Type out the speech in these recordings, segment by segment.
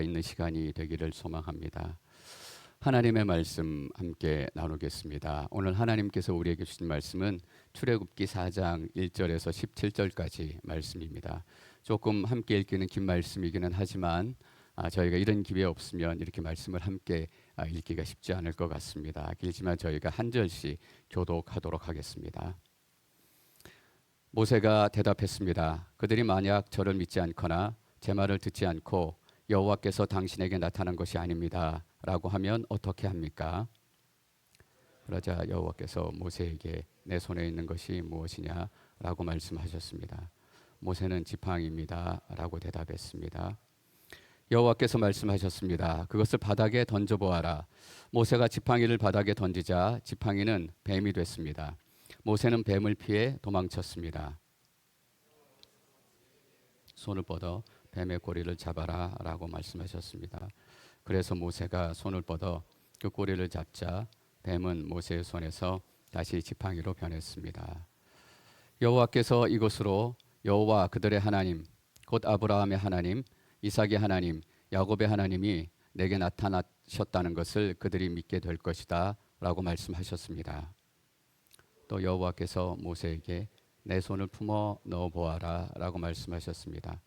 있는 시간이 되기를 소망합니다. 하나님의 말씀 함께 나누겠습니다. 오늘 하나님께서 우리에게 주신 말씀은 출애굽기 4장 1절에서 17절까지 말씀입니다. 조금 함께 읽기는 긴 말씀이기는 하지만 저희가 이런 기회 없으면 이렇게 말씀을 함께 읽기가 쉽지 않을 것 같습니다. 길지만 저희가 한 절씩 교독하도록 하겠습니다. 모세가 대답했습니다. 그들이 만약 저를 믿지 않거나 제 말을 듣지 않고 여호와께서 당신에게 나타난 것이 아닙니다 라고 하면 어떻게 합니까? 그러자 여호와께서 모세에게 내 손에 있는 것이 무엇이냐 라고 말씀하셨습니다. 모세는 지팡이입니다 라고 대답했습니다. 여호와께서 말씀하셨습니다. 그것을 바닥에 던져보아라. 모세가 지팡이를 바닥에 던지자 지팡이는 뱀이 됐습니다. 모세는 뱀을 피해 도망쳤습니다. 손을 뻗어 뱀의 꼬리를 잡아라 라고 말씀하셨습니다. 그래서 모세가 손을 뻗어 그 꼬리를 잡자 뱀은 모세의 손에서 다시 지팡이로 변했습니다. 여호와께서 이곳으로 여호와 그들의 하나님 곧 아브라함의 하나님 이삭의 하나님 야곱의 하나님이 내게 나타나셨다는 것을 그들이 믿게 될 것이다 라고 말씀하셨습니다. 또 여호와께서 모세에게 내 손을 품어 넣어 보아라 라고 말씀하셨습니다.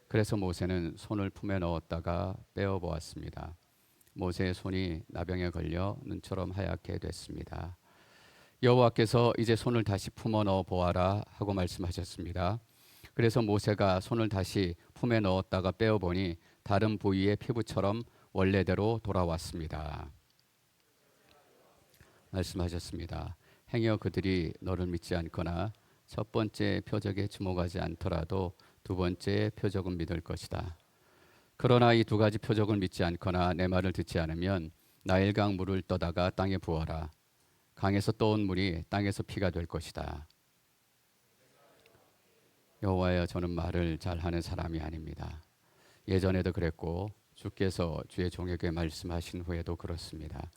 그래서 모세는 손을 품에 넣었다가 빼어 보았습니다. 모세의 손이 나병에 걸려 눈처럼 하얗게 됐습니다. 여호와께서 이제 손을 다시 품어 넣어 보아라 하고 말씀하셨습니다. 그래서 모세가 손을 다시 품에 넣었다가 빼어 보니 다른 부위의 피부처럼 원래대로 돌아왔습니다. 말씀하셨습니다. 행여 그들이 너를 믿지 않거나 첫 번째 표적에 주목하지 않더라도 두 번째 표적은 믿을 것이다. 그러나 이 두 가지 표적을 믿지 않거나 내 말을 듣지 않으면 나일강 물을 떠다가 땅에 부어라. 강에서 떠온 물이 땅에서 피가 될 것이다. 여호와여, 저는 말을 잘하는 사람이 아닙니다. 예전에도 그랬고 주께서 주의 종에게 말씀하신 후에도 그렇습니다.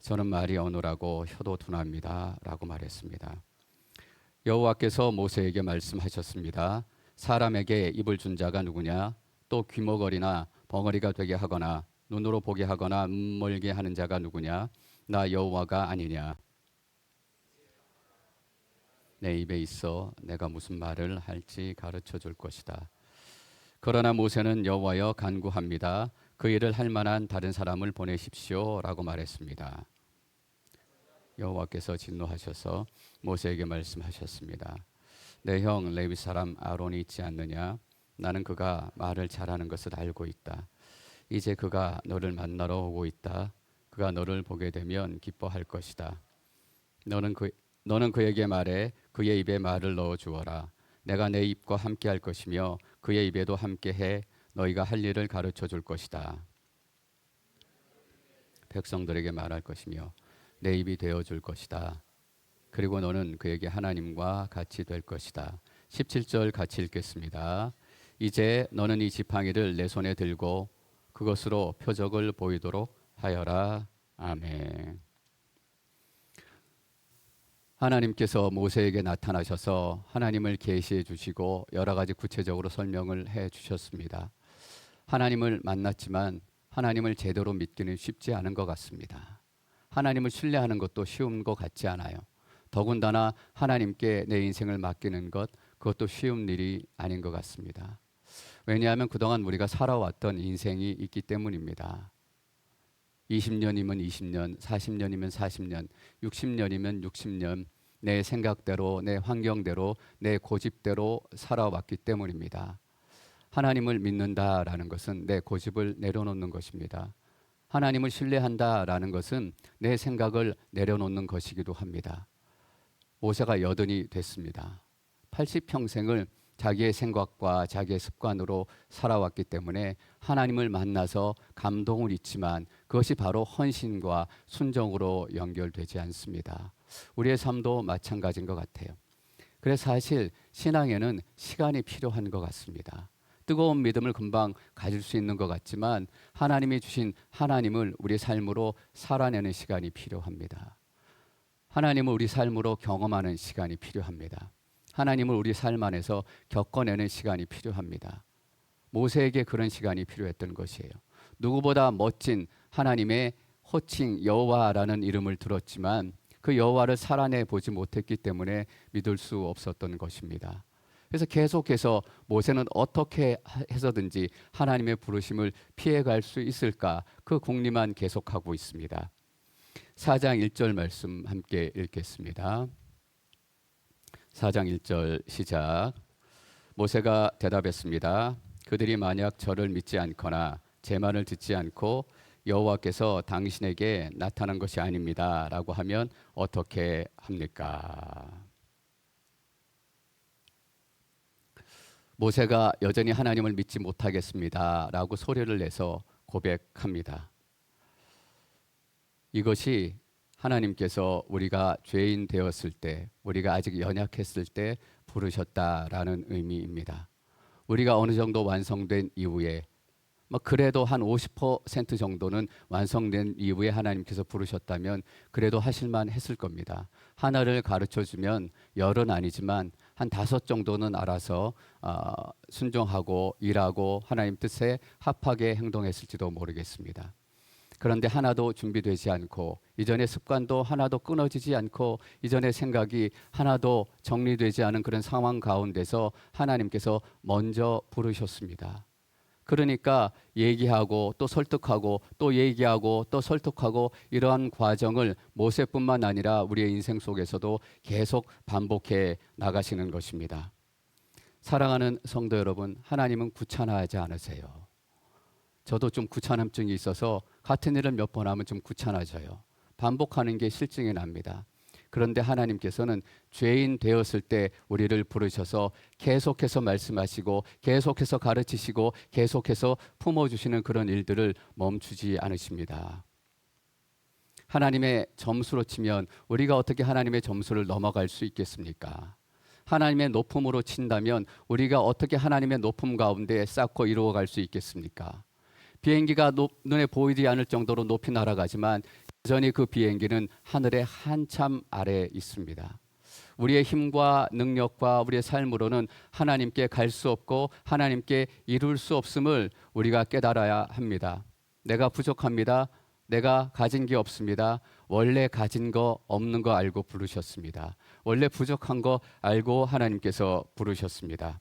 저는 말이 어눌하고 혀도 둔합니다 라고 말했습니다. 여호와께서 모세에게 말씀하셨습니다. 사람에게 입을 준 자가 누구냐? 또 귀머거리나 벙어리가 되게 하거나 눈으로 보게 하거나 멀게 하는 자가 누구냐? 나 여호와가 아니냐? 내 입에 있어 내가 무슨 말을 할지 가르쳐 줄 것이다. 그러나 모세는 여호와여 간구합니다. 그 일을 할 만한 다른 사람을 보내십시오 라고 말했습니다. 여호와께서 진노하셔서 모세에게 말씀하셨습니다. 내 형 레위 사람 아론이 있지 않느냐? 나는 그가 말을 잘하는 것을 알고 있다. 이제 그가 너를 만나러 오고 있다. 그가 너를 보게 되면 기뻐할 것이다. 너는 그에게 말해 그의 입에 말을 넣어 주어라. 내가 내 입과 함께 할 것이며 그의 입에도 함께 해 너희가 할 일을 가르쳐 줄 것이다. 백성들에게 말할 것이며 내 입이 되어 줄 것이다. 그리고 너는 그에게 하나님과 같이 될 것이다. 17절 같이 읽겠습니다. 이제 너는 이 지팡이를 내 손에 들고 그것으로 표적을 보이도록 하여라. 아멘. 하나님께서 모세에게 나타나셔서 하나님을 계시해 주시고 여러 가지 구체적으로 설명을 해 주셨습니다. 하나님을 만났지만 하나님을 제대로 믿기는 쉽지 않은 것 같습니다. 하나님을 신뢰하는 것도 쉬운 것 같지 않아요. 더군다나 하나님께 내 인생을 맡기는 것, 그것도 쉬운 일이 아닌 것 같습니다. 왜냐하면 그동안 우리가 살아왔던 인생이 있기 때문입니다. 20년이면 20년, 40년이면 40년, 60년이면 60년 내 생각대로, 내 환경대로, 내 고집대로 살아왔기 때문입니다. 하나님을 믿는다라는 것은 내 고집을 내려놓는 것입니다. 하나님을 신뢰한다라는 것은 내 생각을 내려놓는 것이기도 합니다. 모세가 여든이 됐습니다. 80평생을 자기의 생각과 자기의 습관으로 살아왔기 때문에 하나님을 만나서 감동을 잊지만 그것이 바로 헌신과 순종으로 연결되지 않습니다. 우리의 삶도 마찬가지인 것 같아요. 그래서 사실 신앙에는 시간이 필요한 것 같습니다. 뜨거운 믿음을 금방 가질 수 있는 것 같지만 하나님이 주신 하나님을 우리 삶으로 살아내는 시간이 필요합니다. 하나님을 우리 삶으로 경험하는 시간이 필요합니다. 하나님을 우리 삶 안에서 겪어내는 시간이 필요합니다. 모세에게 그런 시간이 필요했던 것이에요. 누구보다 멋진 하나님의 호칭 여호와라는 이름을 들었지만 그 여호와를 살아내 보지 못했기 때문에 믿을 수 없었던 것입니다. 그래서 계속해서 모세는 어떻게 해서든지 하나님의 부르심을 피해갈 수 있을까 그 궁리만 계속하고 있습니다. 4장 1절 말씀 함께 읽겠습니다. 4장 1절 시작. 모세가 대답했습니다. 그들이 만약 저를 믿지 않거나 제 말을 듣지 않고 여호와께서 당신에게 나타난 것이 아닙니다 라고 하면 어떻게 합니까? 모세가 여전히 하나님을 믿지 못하겠습니다 라고 소리를 내서 고백합니다. 이것이 하나님께서 우리가 죄인 되었을 때, 우리가 아직 연약했을 때 부르셨다라는 의미입니다. 우리가 어느 정도 완성된 이후에 그래도 한 50% 정도는 완성된 이후에 하나님께서 부르셨다면 그래도 하실만 했을 겁니다. 하나를 가르쳐주면 열은 아니지만 한 5 정도는 알아서 순종하고 일하고 하나님 뜻에 합하게 행동했을지도 모르겠습니다. 그런데 하나도 준비되지 않고 이전의 습관도 하나도 끊어지지 않고 이전의 생각이 하나도 정리되지 않은 그런 상황 가운데서 하나님께서 먼저 부르셨습니다. 그러니까 얘기하고 또 설득하고 또 얘기하고 또 설득하고 이러한 과정을 모세뿐만 아니라 우리의 인생 속에서도 계속 반복해 나가시는 것입니다. 사랑하는 성도 여러분, 하나님은 귀찮아하지 않으세요. 저도 좀 귀찮음증이 있어서 같은 일을 몇 번 하면 좀 귀찮아져요. 반복하는 게 실증이 납니다. 그런데 하나님께서는 죄인 되었을 때 우리를 부르셔서 계속해서 말씀하시고 계속해서 가르치시고 계속해서 품어주시는 그런 일들을 멈추지 않으십니다. 하나님의 점수로 치면 우리가 어떻게 하나님의 점수를 넘어갈 수 있겠습니까? 하나님의 높음으로 친다면 우리가 어떻게 하나님의 높음 가운데 쌓고 이루어갈 수 있겠습니까? 비행기가 눈에 보이지 않을 정도로 높이 날아가지만 여전히 그 비행기는 하늘의 한참 아래에 있습니다. 우리의 힘과 능력과 우리의 삶으로는 하나님께 갈 수 없고 하나님께 이룰 수 없음을 우리가 깨달아야 합니다. 내가 부족합니다. 내가 가진 게 없습니다. 원래 가진 거 없는 거 알고 부르셨습니다. 원래 부족한 거 알고 하나님께서 부르셨습니다.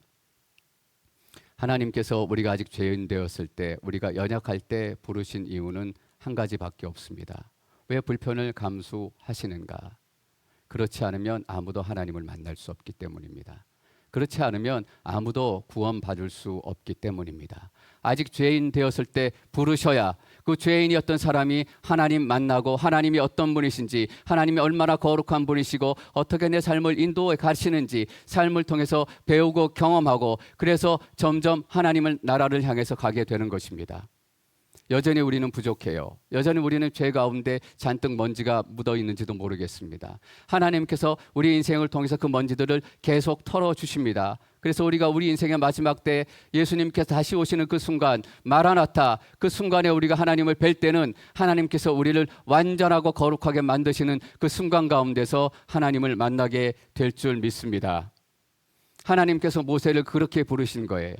하나님께서 우리가 아직 죄인 되었을 때, 우리가 연약할 때 부르신 이유는 한 가지밖에 없습니다. 왜 불편을 감수하시는가? 그렇지 않으면 아무도 하나님을 만날 수 없기 때문입니다. 그렇지 않으면 아무도 구원받을 수 없기 때문입니다. 아직 죄인 되었을 때 부르셔야 그 죄인이었던 사람이 하나님 만나고 하나님이 어떤 분이신지, 하나님이 얼마나 거룩한 분이시고 어떻게 내 삶을 인도해 가시는지 삶을 통해서 배우고 경험하고 그래서 점점 하나님을 나라를 향해서 가게 되는 것입니다. 여전히 우리는 부족해요. 여전히 우리는 죄 가운데 잔뜩 먼지가 묻어 있는지도 모르겠습니다. 하나님께서 우리 인생을 통해서 그 먼지들을 계속 털어주십니다. 그래서 우리가 우리 인생의 마지막 때 예수님께서 다시 오시는 그 순간, 마라나타, 그 순간에 우리가 하나님을 뵐 때는 하나님께서 우리를 완전하고 거룩하게 만드시는 그 순간 가운데서 하나님을 만나게 될 줄 믿습니다. 하나님께서 모세를 그렇게 부르신 거예요.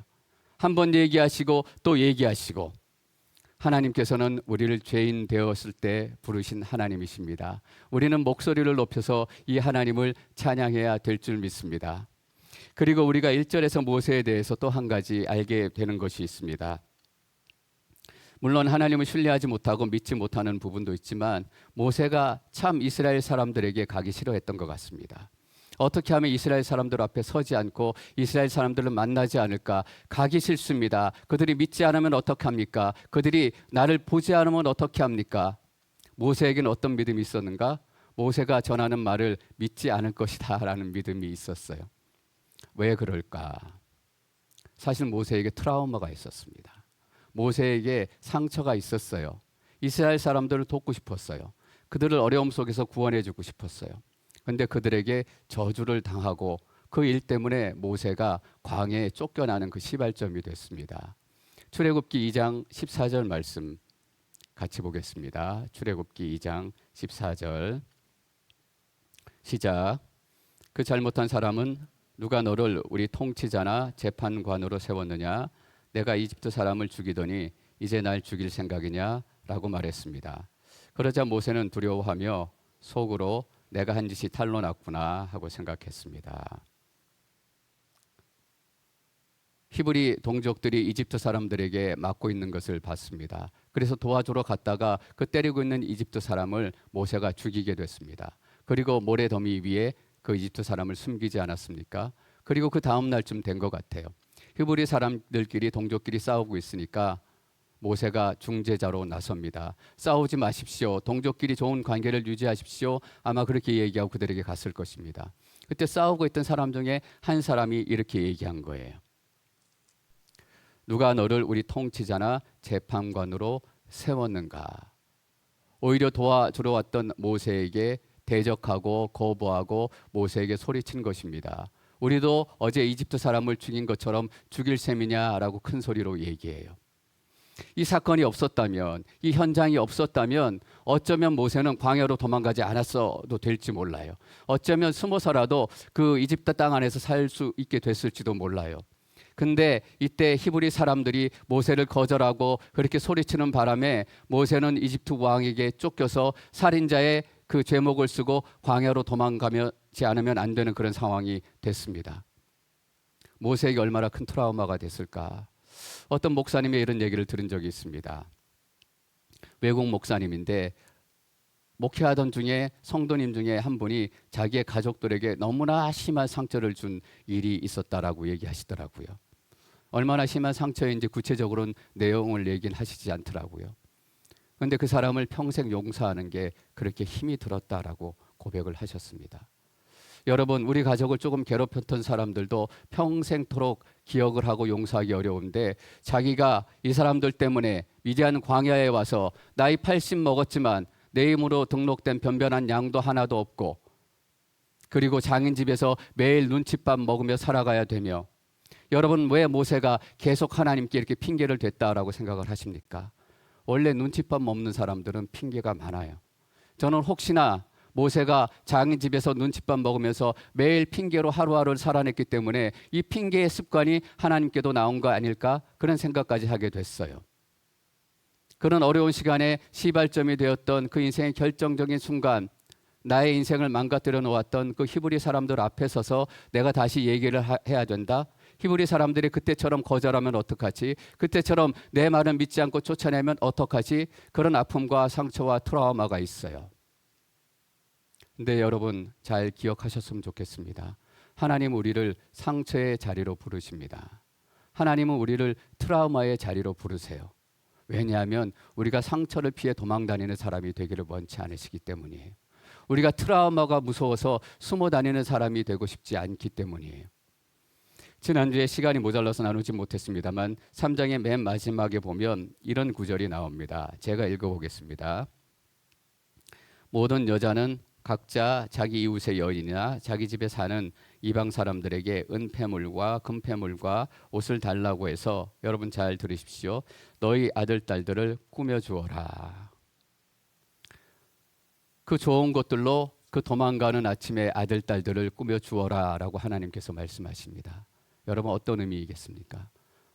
한번 얘기하시고 또 얘기하시고. 하나님께서는 우리를 죄인 되었을 때 부르신 하나님이십니다. 우리는 목소리를 높여서 이 하나님을 찬양해야 될 줄 믿습니다. 그리고 우리가 1절에서 모세에 대해서 또 한 가지 알게 되는 것이 있습니다. 물론 하나님을 신뢰하지 못하고 믿지 못하는 부분도 있지만 모세가 참 이스라엘 사람들에게 가기 싫어했던 것 같습니다. 어떻게 하면 이스라엘 사람들 앞에 서지 않고 이스라엘 사람들을 만나지 않을까? 가기 싫습니다. 그들이 믿지 않으면 어떻게 합니까? 그들이 나를 보지 않으면 어떻게 합니까? 모세에게는 어떤 믿음이 있었는가? 모세가 전하는 말을 믿지 않을 것이다 라는 믿음이 있었어요. 왜 그럴까? 사실 모세에게 트라우마가 있었습니다. 모세에게 상처가 있었어요. 이스라엘 사람들을 돕고 싶었어요. 그들을 어려움 속에서 구원해 주고 싶었어요. 그런데 그들에게 저주를 당하고 그 일 때문에 모세가 광야에 쫓겨나는 그 시발점이 됐습니다. 출애굽기 2장 14절 말씀 같이 보겠습니다. 출애굽기 2장 14절 시작. 그 잘못한 사람은 누가 너를 우리 통치자나 재판관으로 세웠느냐? 내가 이집트 사람을 죽이더니 이제 날 죽일 생각이냐? 라고 말했습니다. 그러자 모세는 두려워하며 속으로 내가 한 짓이 탈로 났구나 하고 생각했습니다. 히브리 동족들이 이집트 사람들에게 맞고 있는 것을 봤습니다. 그래서 도와주러 갔다가 그 때리고 있는 이집트 사람을 모세가 죽이게 됐습니다. 그리고 모래더미 위에 그 이집트 사람을 숨기지 않았습니까? 그리고 그 다음 날쯤 된 것 같아요. 히브리 사람들끼리 동족끼리 싸우고 있으니까 모세가 중재자로 나섭니다. 싸우지 마십시오. 동족끼리 좋은 관계를 유지하십시오. 아마 그렇게 얘기하고 그들에게 갔을 것입니다. 그때 싸우고 있던 사람 중에 한 사람이 이렇게 얘기한 거예요. 누가 너를 우리 통치자나 재판관으로 세웠는가? 오히려 도와주러 왔던 모세에게 대적하고 거부하고 모세에게 소리친 것입니다. 우리도 어제 이집트 사람을 죽인 것처럼 죽일 셈이냐라고 큰 소리로 얘기해요. 이 사건이 없었다면, 이 현장이 없었다면 어쩌면 모세는 광야로 도망가지 않았어도 될지 몰라요. 어쩌면 숨어서라도 그 이집트 땅 안에서 살 수 있게 됐을지도 몰라요. 근데 이때 히브리 사람들이 모세를 거절하고 그렇게 소리치는 바람에 모세는 이집트 왕에게 쫓겨서 살인자의 그 죄목을 쓰고 광야로 도망가지 않으면 안 되는 그런 상황이 됐습니다. 모세에게 얼마나 큰 트라우마가 됐을까? 어떤 목사님이 이런 얘기를 들은 적이 있습니다. 외국 목사님인데 목회하던 중에 성도님 중에 한 분이 자기의 가족들에게 너무나 심한 상처를 준 일이 있었다라고 얘기하시더라고요. 얼마나 심한 상처인지 구체적으로는 내용을 얘기는 하시지 않더라고요. 그런데 그 사람을 평생 용서하는 게 그렇게 힘이 들었다라고 고백을 하셨습니다. 여러분, 우리 가족을 조금 괴롭혔던 사람들도 평생토록 기억을 하고 용서하기 어려운데 자기가 이 사람들 때문에 미디안 광야에 와서 나이 80 먹었지만 내 힘으로 등록된 변변한 양도 하나도 없고 그리고 장인 집에서 매일 눈칫밥 먹으며 살아가야 되며 여러분 왜 모세가 계속 하나님께 이렇게 핑계를 댔다라고 생각을 하십니까? 원래 눈칫밥 먹는 사람들은 핑계가 많아요. 저는 혹시나 모세가 장인 집에서 눈칫밥 먹으면서 매일 핑계로 하루하루를 살아냈기 때문에 이 핑계의 습관이 하나님께도 나온 거 아닐까? 그런 생각까지 하게 됐어요. 그런 어려운 시간에 시발점이 되었던 그 인생의 결정적인 순간 나의 인생을 망가뜨려 놓았던 그 히브리 사람들 앞에 서서 내가 다시 얘기를 해야 된다. 히브리 사람들이 그때처럼 거절하면 어떡하지? 그때처럼 내 말을 믿지 않고 쫓아내면 어떡하지? 그런 아픔과 상처와 트라우마가 있어요. 근데 여러분 잘 기억하셨으면 좋겠습니다. 하나님 우리를 상처의 자리로 부르십니다. 하나님은 우리를 트라우마의 자리로 부르세요. 왜냐하면 우리가 상처를 피해 도망다니는 사람이 되기를 원치 않으시기 때문이에요. 우리가 트라우마가 무서워서 숨어 다니는 사람이 되고 싶지 않기 때문이에요. 지난주에 시간이 모자라서 나누지 못했습니다만 3장의 맨 마지막에 보면 이런 구절이 나옵니다. 제가 읽어보겠습니다. 모든 여자는 각자 자기 이웃의 여인이나 자기 집에 사는 이방 사람들에게 은폐물과 금폐물과 옷을 달라고 해서 여러분 잘 들으십시오. 너희 아들 딸들을 꾸며주어라. 그 좋은 것들로 그 도망가는 아침에 아들 딸들을 꾸며주어라 라고 하나님께서 말씀하십니다. 여러분 어떤 의미이겠습니까?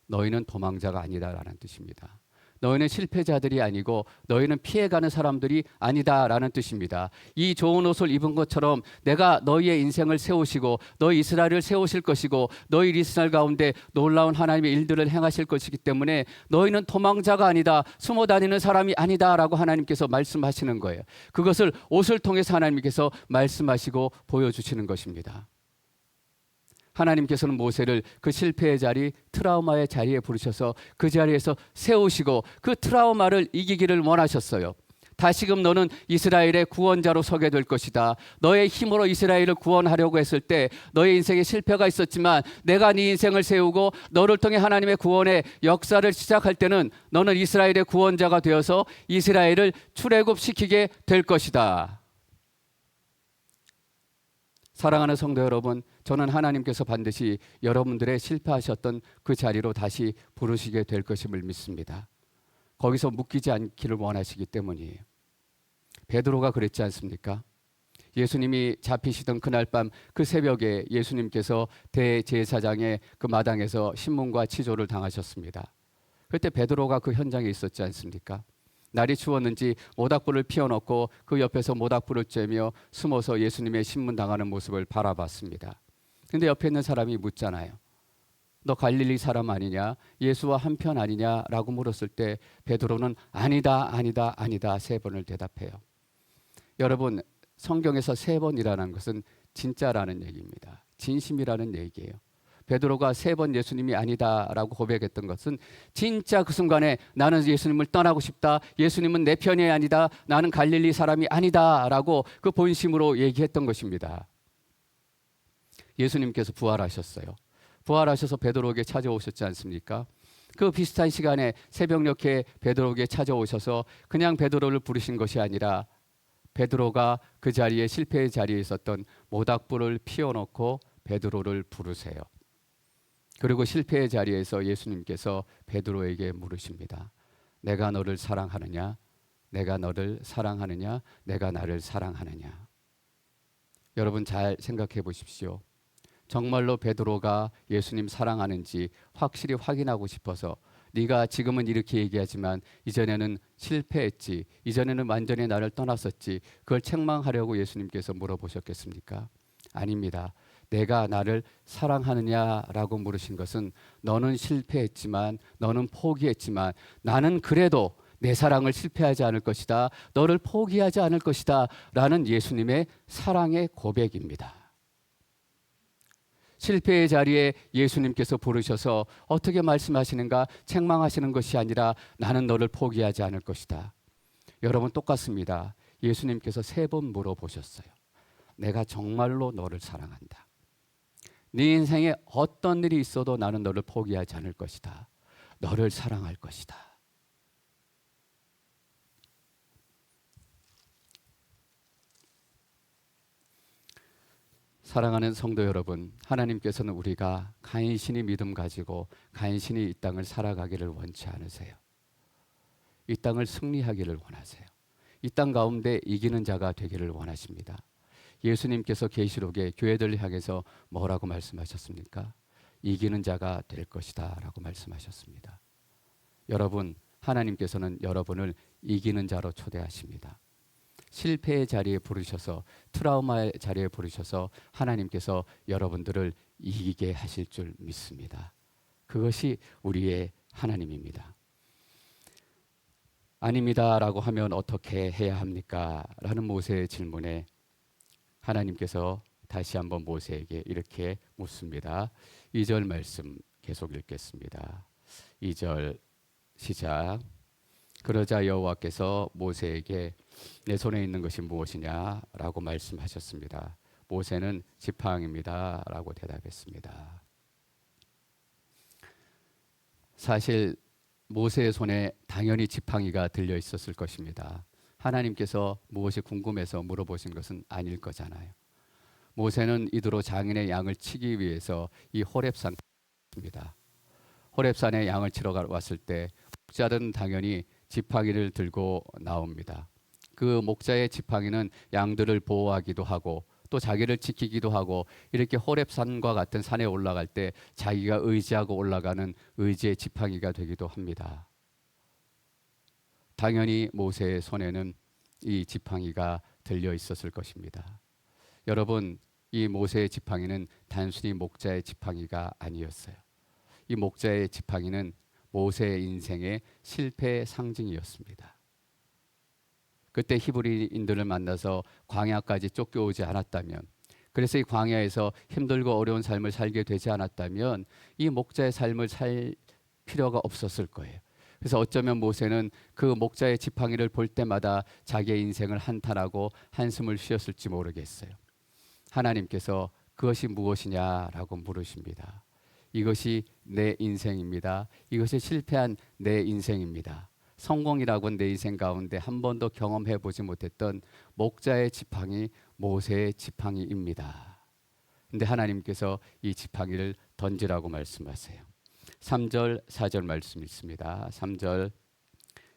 너희는 도망자가 아니다라는 뜻입니다. 너희는 실패자들이 아니고 너희는 피해가는 사람들이 아니다라는 뜻입니다. 이 좋은 옷을 입은 것처럼 내가 너희의 인생을 세우시고 너희 이스라엘을 세우실 것이고 너희 이스라엘 가운데 놀라운 하나님의 일들을 행하실 것이기 때문에 너희는 도망자가 아니다, 숨어 다니는 사람이 아니다라고 하나님께서 말씀하시는 거예요. 그것을 옷을 통해서 하나님께서 말씀하시고 보여주시는 것입니다. 하나님께서는 모세를 그 실패의 자리, 트라우마의 자리에 부르셔서 그 자리에서 세우시고 그 트라우마를 이기기를 원하셨어요. 다시금 너는 이스라엘의 구원자로 서게 될 것이다. 너의 힘으로 이스라엘을 구원하려고 했을 때 너의 인생에 실패가 있었지만 내가 네 인생을 세우고 너를 통해 하나님의 구원의 역사를 시작할 때는 너는 이스라엘의 구원자가 되어서 이스라엘을 출애굽시키게 될 것이다. 사랑하는 성도 여러분, 저는 하나님께서 반드시 여러분들의 실패하셨던 그 자리로 다시 부르시게 될 것임을 믿습니다. 거기서 묶이지 않기를 원하시기 때문이에요. 베드로가 그랬지 않습니까? 예수님이 잡히시던 그날 밤 그 새벽에 예수님께서 대제사장의 그 마당에서 신문과 치조를 당하셨습니다. 그때 베드로가 그 현장에 있었지 않습니까? 날이 추웠는지 모닥불을 피워놓고 그 옆에서 모닥불을 쬐며 숨어서 예수님의 신문 당하는 모습을 바라봤습니다. 근데 옆에 있는 사람이 묻잖아요. 너 갈릴리 사람 아니냐? 예수와 한편 아니냐라고 물었을 때 베드로는 아니다, 아니다, 아니다 3번을 대답해요. 여러분, 성경에서 3번이라는 것은 진짜라는 얘기입니다. 진심이라는 얘기예요. 베드로가 3번 예수님이 아니다라고 고백했던 것은 진짜 그 순간에 나는 예수님을 떠나고 싶다. 예수님은 내 편이 아니다. 나는 갈릴리 사람이 아니다라고 그 본심으로 얘기했던 것입니다. 예수님께서 부활하셨어요. 부활하셔서 베드로에게 찾아오셨지 않습니까? 그 비슷한 시간에 새벽녘에 베드로에게 찾아오셔서 그냥 베드로를 부르신 것이 아니라 베드로가 그 자리에 실패의 자리에 있었던 모닥불을 피워놓고 베드로를 부르세요. 그리고 실패의 자리에서 예수님께서 베드로에게 물으십니다. 내가 너를 사랑하느냐? 내가 너를 사랑하느냐? 내가 나를 사랑하느냐? 여러분 잘 생각해 보십시오. 정말로 베드로가 예수님 사랑하는지 확실히 확인하고 싶어서 네가 지금은 이렇게 얘기하지만 이전에는 실패했지. 이전에는 완전히 나를 떠났었지. 그걸 책망하려고 예수님께서 물어보셨겠습니까? 아닙니다. 내가 나를 사랑하느냐라고 물으신 것은 너는 실패했지만 너는 포기했지만 나는 그래도 내 사랑을 실패하지 않을 것이다. 너를 포기하지 않을 것이다. 라는 예수님의 사랑의 고백입니다. 실패의 자리에 예수님께서 부르셔서 어떻게 말씀하시는가 책망하시는 것이 아니라 나는 너를 포기하지 않을 것이다. 여러분 똑같습니다. 예수님께서 3번 물어보셨어요. 내가 정말로 너를 사랑한다. 네 인생에 어떤 일이 있어도 나는 너를 포기하지 않을 것이다. 너를 사랑할 것이다. 사랑하는 성도 여러분, 하나님께서는 우리가 간신히 믿음 가지고 간신히 이 땅을 살아가기를 원치 않으세요. 이 땅을 승리하기를 원하세요. 이 땅 가운데 이기는 자가 되기를 원하십니다. 예수님께서 계시록에 교회들을 향해서 뭐라고 말씀하셨습니까? 이기는 자가 될 것이다 라고 말씀하셨습니다. 여러분, 하나님께서는 여러분을 이기는 자로 초대하십니다. 실패의 자리에 부르셔서 트라우마의 자리에 부르셔서 하나님께서 여러분들을 이기게 하실 줄 믿습니다. 그것이 우리의 하나님입니다. 아닙니다라고 하면 어떻게 해야 합니까? 라는 모세의 질문에 하나님께서 다시 한번 모세에게 이렇게 묻습니다. 2절 말씀 계속 읽겠습니다. 2절 시작. 그러자 여호와께서 모세에게 내 손에 있는 것이 무엇이냐라고 말씀하셨습니다. 모세는 지팡이입니다라고 대답했습니다. 사실 모세의 손에 당연히 지팡이가 들려 있었을 것입니다. 하나님께서 무엇이 궁금해서 물어보신 것은 아닐 거잖아요. 모세는 이도로 장인의 양을 치기 위해서 이 호렙산입니다. 호렙산에 양을 치러 왔을 때 목자들은 당연히 지팡이를 들고 나옵니다. 그 목자의 지팡이는 양들을 보호하기도 하고 또 자기를 지키기도 하고 이렇게 호렙산과 같은 산에 올라갈 때 자기가 의지하고 올라가는 의지의 지팡이가 되기도 합니다. 당연히 모세의 손에는 이 지팡이가 들려 있었을 것입니다. 여러분, 이 모세의 지팡이는 단순히 목자의 지팡이가 아니었어요. 이 목자의 지팡이는 모세의 인생의 실패의 상징이었습니다. 그때 히브리인들을 만나서 광야까지 쫓겨오지 않았다면, 그래서 이 광야에서 힘들고 어려운 삶을 살게 되지 않았다면 이 목자의 삶을 살 필요가 없었을 거예요. 그래서 어쩌면 모세는 그 목자의 지팡이를 볼 때마다 자기의 인생을 한탄하고 한숨을 쉬었을지 모르겠어요. 하나님께서 그것이 무엇이냐라고 물으십니다. 이것이 내 인생입니다. 이것이 실패한 내 인생입니다. 성공이라고는 내 인생 가운데 한 번도 경험해 보지 못했던 목자의 지팡이, 모세의 지팡이입니다. 근데 하나님께서 이 지팡이를 던지라고 말씀하세요. 3절, 4절 말씀 있습니다. 3절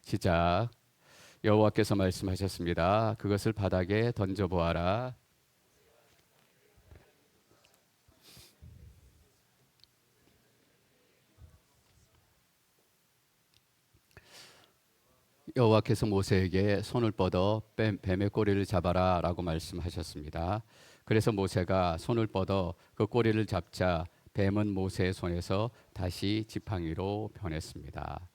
시작. 여호와께서 말씀하셨습니다. 그것을 바닥에 던져보아라. 여호와께서 모세에게 손을 뻗어 뱀의 꼬리를 잡아라라고 말씀하셨습니다. 그래서 모세가 손을 뻗어 그 꼬리를 잡자 뱀은 모세의 손에서 다시 지팡이로 변했습니다.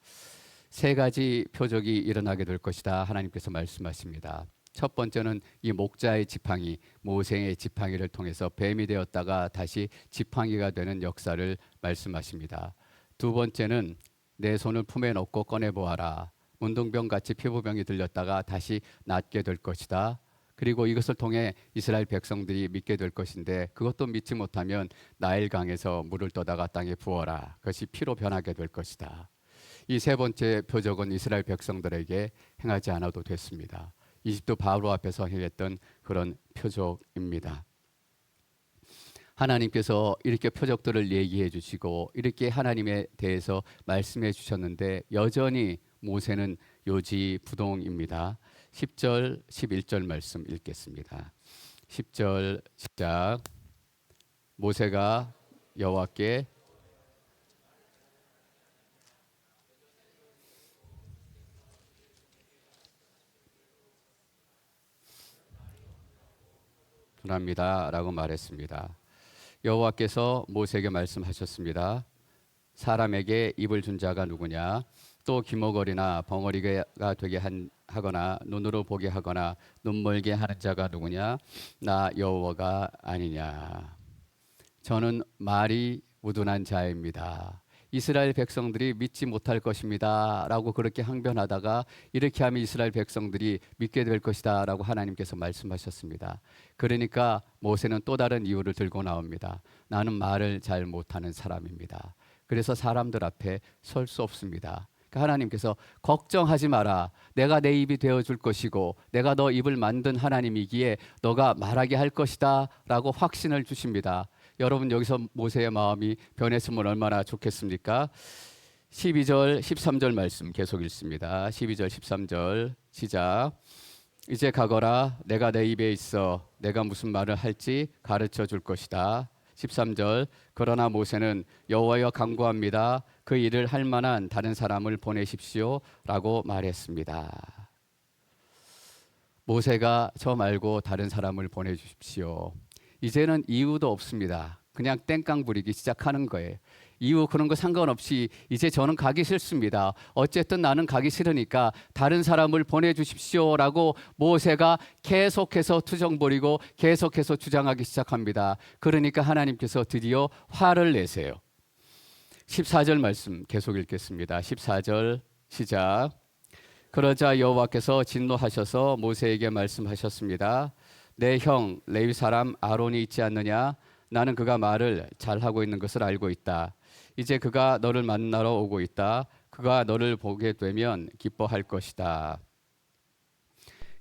세 가지 표적이 일어나게 될 것이다 하나님께서 말씀하십니다. 첫 번째는 이 목자의 지팡이, 모세의 지팡이를 통해서 뱀이 되었다가 다시 지팡이가 되는 역사를 말씀하십니다. 두 번째는 내 손을 품에 넣고 꺼내 보아라. 문둥병 같이 피부병이 들렸다가 다시 낫게 될 것이다. 그리고 이것을 통해 이스라엘 백성들이 믿게 될 것인데 그것도 믿지 못하면 나일강에서 물을 떠다가 땅에 부어라. 그것이 피로 변하게 될 것이다. 이 세 번째 표적은 이스라엘 백성들에게 행하지 않아도 됐습니다. 이집트 바로 앞에서 행했던 그런 표적입니다. 하나님께서 이렇게 표적들을 얘기해 주시고 이렇게 하나님에 대해서 말씀해 주셨는데 여전히 모세는 요지부동입니다. 10절, 11절 말씀 읽겠습니다. 10절 시작. 모세가 여호와께 합니다라고 말했습니다. 여호와께서 모세에게 말씀하셨습니다. 사람에게 입을 준 자가 누구냐? 또 귀머거리나 벙어리가 되게 하거나 눈으로 보게 하거나 눈멀게 하는 자가 누구냐? 나 여호와가 아니냐? 저는 말이 우둔한 자입니다. 이스라엘 백성들이 믿지 못할 것입니다 라고 그렇게 항변하다가 이렇게 하면 이스라엘 백성들이 믿게 될 것이다 라고 하나님께서 말씀하셨습니다. 그러니까 모세는 또 다른 이유를 들고 나옵니다. 나는 말을 잘 못하는 사람입니다. 그래서 사람들 앞에 설 수 없습니다. 하나님께서 걱정하지 마라. 내가 내 입이 되어줄 것이고 내가 너 입을 만든 하나님이기에 너가 말하게 할 것이다 라고 확신을 주십니다. 여러분 여기서 모세의 마음이 변했으면 얼마나 좋겠습니까? 12절 13절 말씀 계속 읽습니다. 12절 13절 시작. 이제 가거라. 내가 내 입에 있어 내가 무슨 말을 할지 가르쳐 줄 것이다. 13절 그러나 모세는 여호와여 간구합니다. 그 일을 할 만한 다른 사람을 보내십시오 라고 말했습니다. 모세가 저 말고 다른 사람을 보내주십시오. 이제는 이유도 없습니다. 그냥 땡깡 부리기 시작하는 거예요. 이유 그런 거 상관없이 이제 저는 가기 싫습니다. 어쨌든 나는 가기 싫으니까 다른 사람을 보내주십시오라고 모세가 계속해서 투정 부리고 계속해서 주장하기 시작합니다. 그러니까 하나님께서 드디어 화를 내세요. 14절 말씀 계속 읽겠습니다. 14절 시작. 그러자 여호와께서 진노하셔서 모세에게 말씀하셨습니다. 내 형 레위 사람 아론이 있지 않느냐? 나는 그가 말을 잘하고 있는 것을 알고 있다. 이제 그가 너를 만나러 오고 있다. 그가 너를 보게 되면 기뻐할 것이다.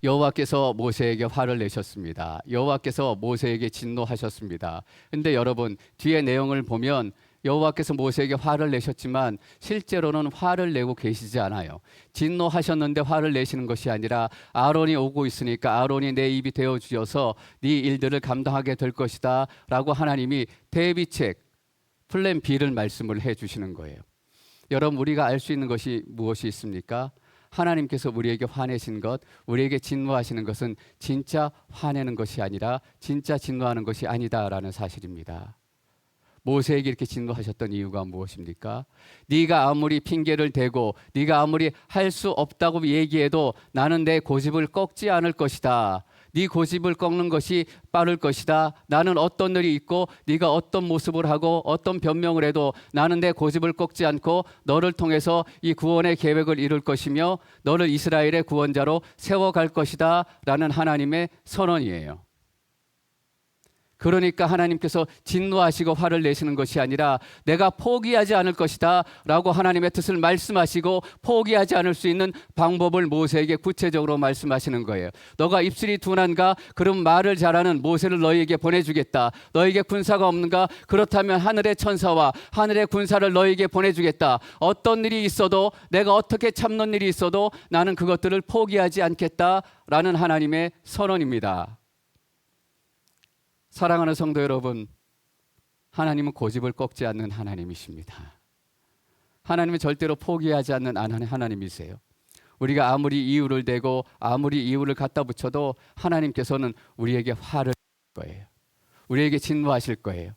여호와께서 모세에게 화를 내셨습니다. 여호와께서 모세에게 진노하셨습니다. 근데 여러분 뒤에 내용을 보면 여호와께서 모세에게 화를 내셨지만 실제로는 화를 내고 계시지 않아요. 진노하셨는데 화를 내시는 것이 아니라 아론이 오고 있으니까 아론이 내 입이 되어 주셔서 네 일들을 감당하게 될 것이다 라고 하나님이 대비책 플랜 B를 말씀을 해 주시는 거예요. 여러분 우리가 알 수 있는 것이 무엇이 있습니까? 하나님께서 우리에게 화내신 것, 우리에게 진노하시는 것은 진짜 화내는 것이 아니라 진짜 진노하는 것이 아니다라는 사실입니다. 모세에게 이렇게 진노하셨던 이유가 무엇입니까? 네가 아무리 핑계를 대고 네가 아무리 할 수 없다고 얘기해도 나는 내 고집을 꺾지 않을 것이다. 네 고집을 꺾는 것이 빠를 것이다. 나는 어떤 일이 있고 네가 어떤 모습을 하고 어떤 변명을 해도 나는 내 고집을 꺾지 않고 너를 통해서 이 구원의 계획을 이룰 것이며 너를 이스라엘의 구원자로 세워갈 것이다 라는 하나님의 선언이에요. 그러니까 하나님께서 진노하시고 화를 내시는 것이 아니라 내가 포기하지 않을 것이다 라고 하나님의 뜻을 말씀하시고 포기하지 않을 수 있는 방법을 모세에게 구체적으로 말씀하시는 거예요. 너가 입술이 둔한가? 그럼 말을 잘하는 모세를 너희에게 보내주겠다. 너희에게 군사가 없는가? 그렇다면 하늘의 천사와 하늘의 군사를 너희에게 보내주겠다. 어떤 일이 있어도 내가 어떻게 참는 일이 있어도 나는 그것들을 포기하지 않겠다라는 하나님의 선언입니다. 사랑하는 성도 여러분, 하나님은 고집을 꺾지 않는 하나님이십니다. 하나님은 절대로 포기하지 않는 하나님이세요. 우리가 아무리 이유를 대고 아무리 이유를 갖다 붙여도 하나님께서는 우리에게 화를 낼 거예요. 우리에게 진노하실 거예요.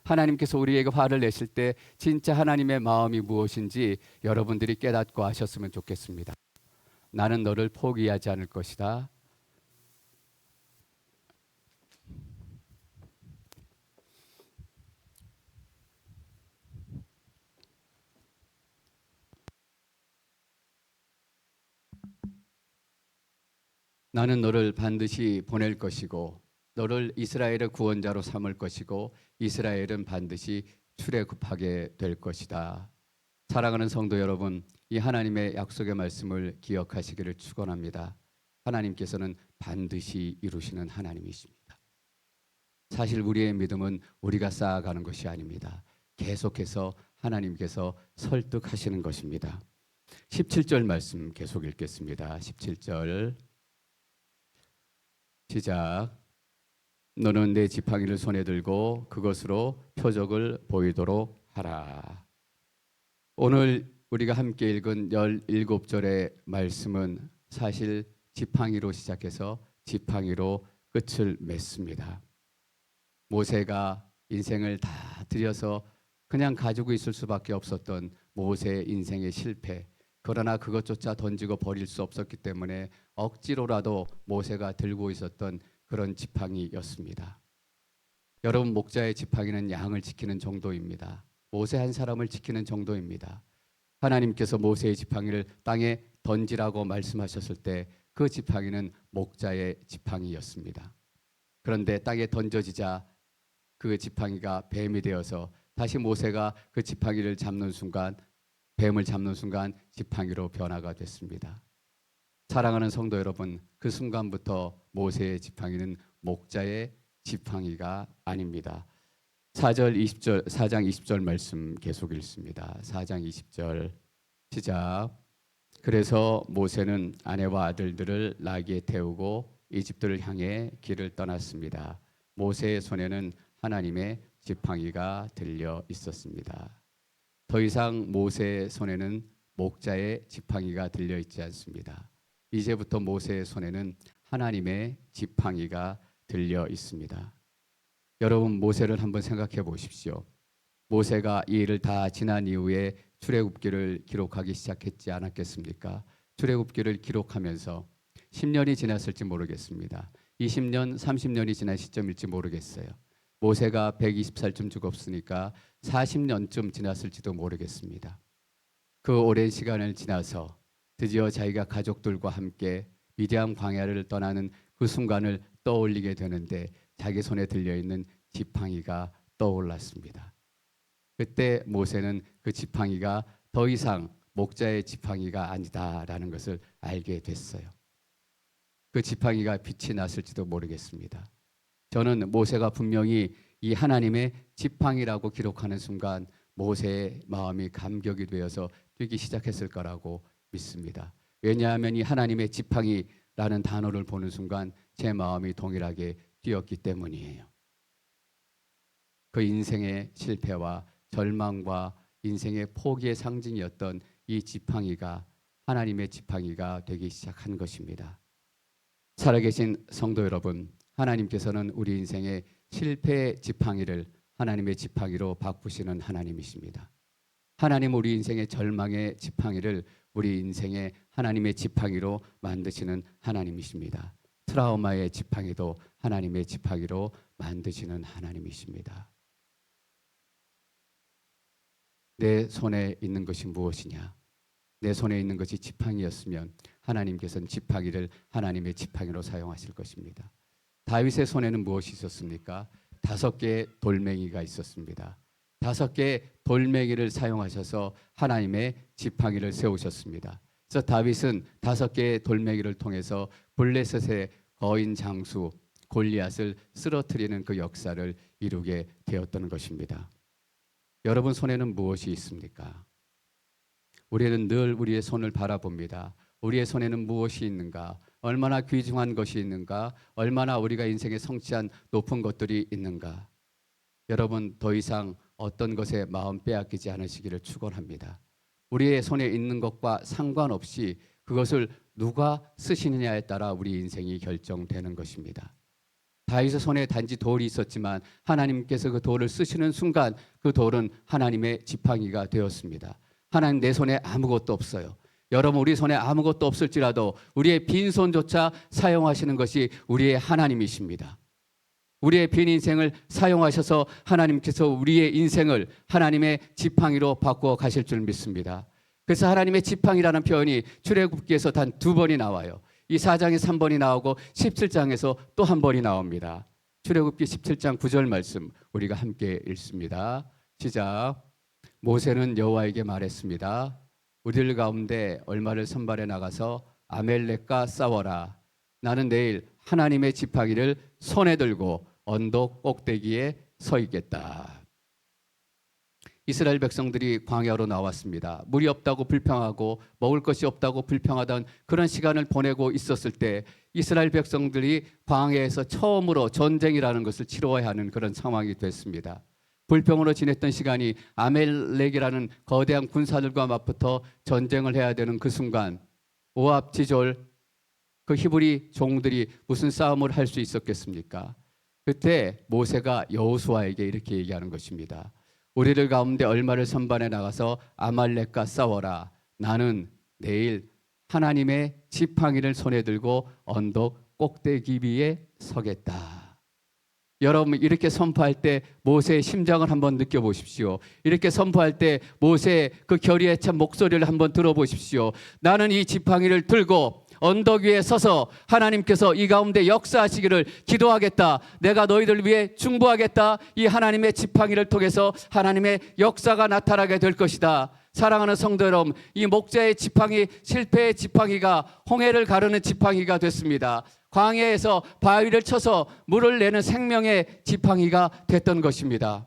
하나님께서 우리에게 화를 내실 때 진짜 하나님의 마음이 무엇인지 여러분들이 깨닫고 하셨으면 좋겠습니다. 나는 너를 포기하지 않을 것이다. 나는 너를 반드시 보낼 것이고 너를 이스라엘의 구원자로 삼을 것이고 이스라엘은 반드시 출애굽하게 될 것이다. 사랑하는 성도 여러분, 이 하나님의 약속의 말씀을 기억하시기를 축원합니다. 하나님께서는 반드시 이루시는 하나님이십니다. 사실 우리의 믿음은 우리가 쌓아가는 것이 아닙니다. 계속해서 하나님께서 설득하시는 것입니다. 17절 말씀 계속 읽겠습니다. 17절 시작. 너는 내 지팡이를 손에 들고 그것으로 표적을 보이도록 하라. 오늘 우리가 함께 읽은 17절의 말씀은 사실 지팡이로 시작해서 지팡이로 끝을 맺습니다. 모세가 인생을 다 들여서 그냥 가지고 있을 수밖에 없었던 모세의 인생의 실패, 그러나 그것조차 던지고 버릴 수 없었기 때문에 억지로라도 모세가 들고 있었던 그런 지팡이였습니다. 여러분, 목자의 지팡이는 양을 지키는 정도입니다. 모세 한 사람을 지키는 정도입니다. 하나님께서 모세의 지팡이를 땅에 던지라고 말씀하셨을 때 그 지팡이는 목자의 지팡이였습니다. 그런데 땅에 던져지자 그 지팡이가 뱀이 되어서 다시 모세가 그 지팡이를 잡는 순간, 뱀을 잡는 순간 지팡이로 변화가 됐습니다. 사랑하는 성도 여러분, 그 순간부터 모세의 지팡이는 목자의 지팡이가 아닙니다. 4장 20절 말씀 계속 읽습니다. 4장 20절 시작. 그래서 모세는 아내와 아들들을 나귀에 태우고 이집트를 향해 길을 떠났습니다. 모세의 손에는 하나님의 지팡이가 들려 있었습니다. 더 이상 모세의 손에는 목자의 지팡이가 들려 있지 않습니다. 이제부터 모세의 손에는 하나님의 지팡이가 들려 있습니다. 여러분, 모세를 한번 생각해 보십시오. 모세가 이 일을 다 지난 이후에 출애굽기를 기록하기 시작했지 않았겠습니까? 출애굽기를 기록하면서 10년이 지났을지 모르겠습니다. 20년, 30년이 지난 시점일지 모르겠어요. 모세가 120살쯤 죽었으니까 40년쯤 지났을지도 모르겠습니다. 그 오랜 시간을 지나서 드디어 자기가 가족들과 함께 미디안 광야를 떠나는 그 순간을 떠올리게 되는데 자기 손에 들려있는 지팡이가 떠올랐습니다. 그때 모세는 그 지팡이가 더 이상 목자의 지팡이가 아니다라는 것을 알게 됐어요. 그 지팡이가 빛이 났을지도 모르겠습니다. 저는 모세가 분명히 이 하나님의 지팡이라고 기록하는 순간 모세의 마음이 감격이 되어서 뛰기 시작했을 거라고 믿습니다. 왜냐하면 이 하나님의 지팡이라는 단어를 보는 순간 제 마음이 동일하게 뛰었기 때문이에요. 그 인생의 실패와 절망과 인생의 포기의 상징이었던 이 지팡이가 하나님의 지팡이가 되기 시작한 것입니다. 살아계신 성도 여러분, 하나님께서는 우리 인생의 실패의 지팡이를 하나님의 지팡이로 바꾸시는 하나님이십니다. 하나님 우리 인생의 절망의 지팡이를 우리 인생의 하나님의 지팡이로 만드시는 하나님이십니다. 트라우마의 지팡이도 하나님의 지팡이로 만드시는 하나님이십니다. 내 손에 있는 것이 무엇이냐? 내 손에 있는 것이 지팡이였으면 하나님께서는 지팡이를 하나님의 지팡이로 사용하실 것입니다. 다윗의 손에는 무엇이 있었습니까? 5개의 돌멩이가 있었습니다. 5개의 돌멩이를 사용하셔서 하나님의 지팡이를 세우셨습니다. 그래서 다윗은 5개의 돌멩이를 통해서 블레셋의 거인 장수 골리앗을 쓰러뜨리는 그 역사를 이루게 되었던 것입니다. 여러분 손에는 무엇이 있습니까? 우리는 늘 우리의 손을 바라봅니다. 우리의 손에는 무엇이 있는가? 얼마나 귀중한 것이 있는가? 얼마나 우리가 인생에 성취한 높은 것들이 있는가? 여러분, 더 이상 어떤 것에 마음 빼앗기지 않으시기를 축원합니다. 우리의 손에 있는 것과 상관없이 그것을 누가 쓰시느냐에 따라 우리 인생이 결정되는 것입니다. 다윗의 손에 단지 돌이 있었지만 하나님께서 그 돌을 쓰시는 순간 그 돌은 하나님의 지팡이가 되었습니다. 하나님, 내 손에 아무것도 없어요. 여러분, 우리 손에 아무것도 없을지라도 우리의 빈손조차 사용하시는 것이 우리의 하나님이십니다. 우리의 빈 인생을 사용하셔서 하나님께서 우리의 인생을 하나님의 지팡이로 바꾸어 가실 줄 믿습니다. 그래서 하나님의 지팡이라는 표현이 출애굽기에서 단 2번이 나와요. 이 4장에 3번이 나오고 17장에서 또 한 번이 나옵니다. 출애굽기 17장 9절 말씀 우리가 함께 읽습니다. 시작. 모세는 여호와에게 말했습니다. 우리들 가운데 얼마를 선발해 나가서 아멜렉과 싸워라. 나는 내일 하나님의 지팡이를 손에 들고 언덕 꼭대기에 서 있겠다. 이스라엘 백성들이 광야로 나왔습니다. 물이 없다고 불평하고 먹을 것이 없다고 불평하던 그런 시간을 보내고 있었을 때 이스라엘 백성들이 광야에서 처음으로 전쟁이라는 것을 치러야 하는 그런 상황이 됐습니다. 불평으로 지냈던 시간이 아멜렉이라는 거대한 군사들과 맞붙어 전쟁을 해야 되는 그 순간 오압 지졸 그 히브리 종들이 무슨 싸움을 할 수 있었겠습니까? 그때 모세가 여호수아에게 이렇게 얘기하는 것입니다. 우리들 가운데 얼마를 선반에 나가서 아말렉과 싸워라. 나는 내일 하나님의 지팡이를 손에 들고 언덕 꼭대기 위에 서겠다. 여러분, 이렇게 선포할 때 모세의 심장을 한번 느껴보십시오. 이렇게 선포할 때 모세의 그 결의에 찬 목소리를 한번 들어보십시오. 나는 이 지팡이를 들고 언덕 위에 서서 하나님께서 이 가운데 역사하시기를 기도하겠다. 내가 너희들 위해 중보하겠다. 이 하나님의 지팡이를 통해서 하나님의 역사가 나타나게 될 것이다. 사랑하는 성도 여러분, 이 목자의 지팡이, 실패의 지팡이가 홍해를 가르는 지팡이가 됐습니다. 광야에서 바위를 쳐서 물을 내는 생명의 지팡이가 됐던 것입니다.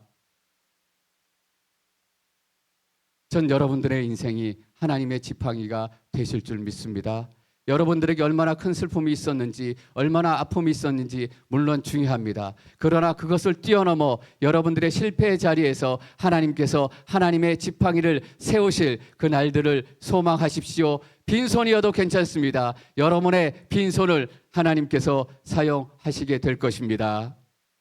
전 여러분들의 인생이 하나님의 지팡이가 되실 줄 믿습니다. 여러분들에게 얼마나 큰 슬픔이 있었는지, 얼마나 아픔이 있었는지 물론 중요합니다. 그러나 그것을 뛰어넘어 여러분들의 실패의 자리에서 하나님께서 하나님의 지팡이를 세우실 그 날들을 소망하십시오. 빈손이어도 괜찮습니다. 여러분의 빈손을 하나님께서 사용하시게 될 것입니다.